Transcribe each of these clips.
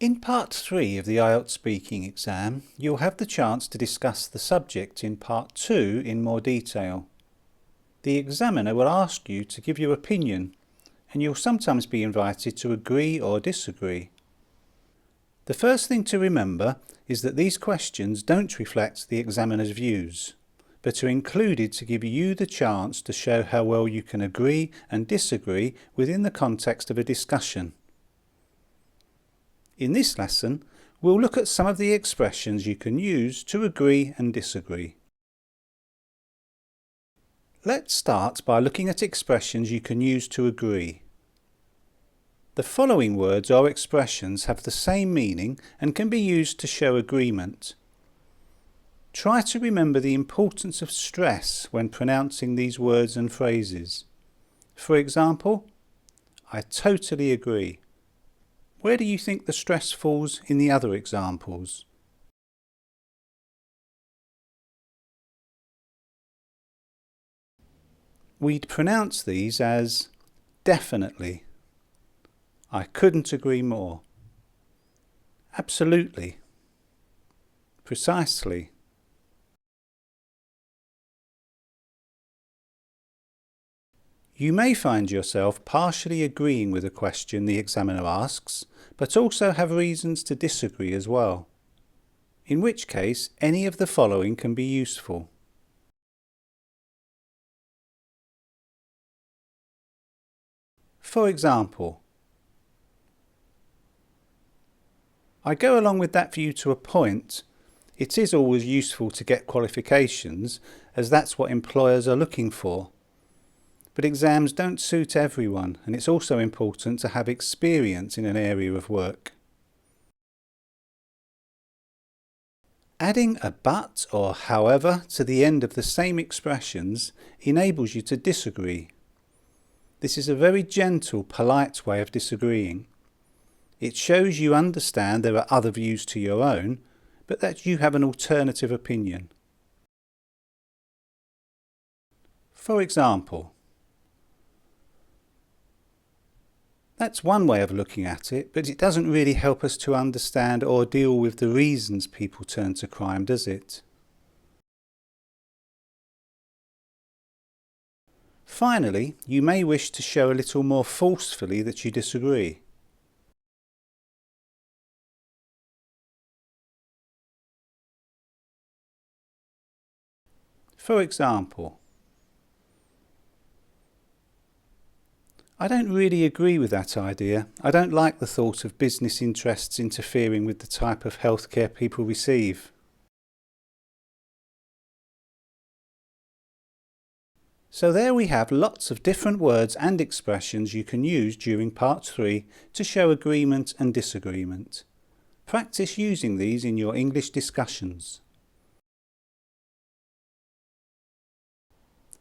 In Part 3 of the IELTS Speaking exam, you'll have the chance to discuss the subject in Part 2 in more detail. The examiner will ask you to give your opinion, and you'll sometimes be invited to agree or disagree. The first thing to remember is that these questions don't reflect the examiner's views, but are included to give you the chance to show how well you can agree and disagree within the context of a discussion. In this lesson, we'll look at some of the expressions you can use to agree and disagree. Let's start by looking at expressions you can use to agree. The following words or expressions have the same meaning and can be used to show agreement. Try to remember the importance of stress when pronouncing these words and phrases. For example, I totally agree. Where do you think the stress falls in the other examples? We'd pronounce these as definitely. I couldn't agree more. Absolutely. Precisely. You may find yourself partially agreeing with a question the examiner asks, but also have reasons to disagree as well, in which case any of the following can be useful. For example, I go along with that view to a point. It is always useful to get qualifications, as that's what employers are looking for. But exams don't suit everyone, and it's also important to have experience in an area of work. Adding a but or however to the end of the same expressions enables you to disagree. This is a very gentle, polite way of disagreeing. It shows you understand there are other views to your own, but that you have an alternative opinion. For example, that's one way of looking at it, but it doesn't really help us to understand or deal with the reasons people turn to crime, does it? Finally, you may wish to show a little more forcefully that you disagree. For example, I don't really agree with that idea. I don't like the thought of business interests interfering with the type of healthcare people receive. So there we have lots of different words and expressions you can use during Part 3 to show agreement and disagreement. Practice using these in your English discussions.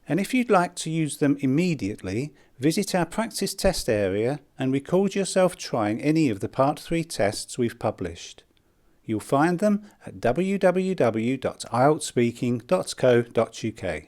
And if you'd like to use them immediately, visit our practice test area and record yourself trying any of the Part 3 tests we've published. You'll find them at www.ieltsspeaking.co.uk.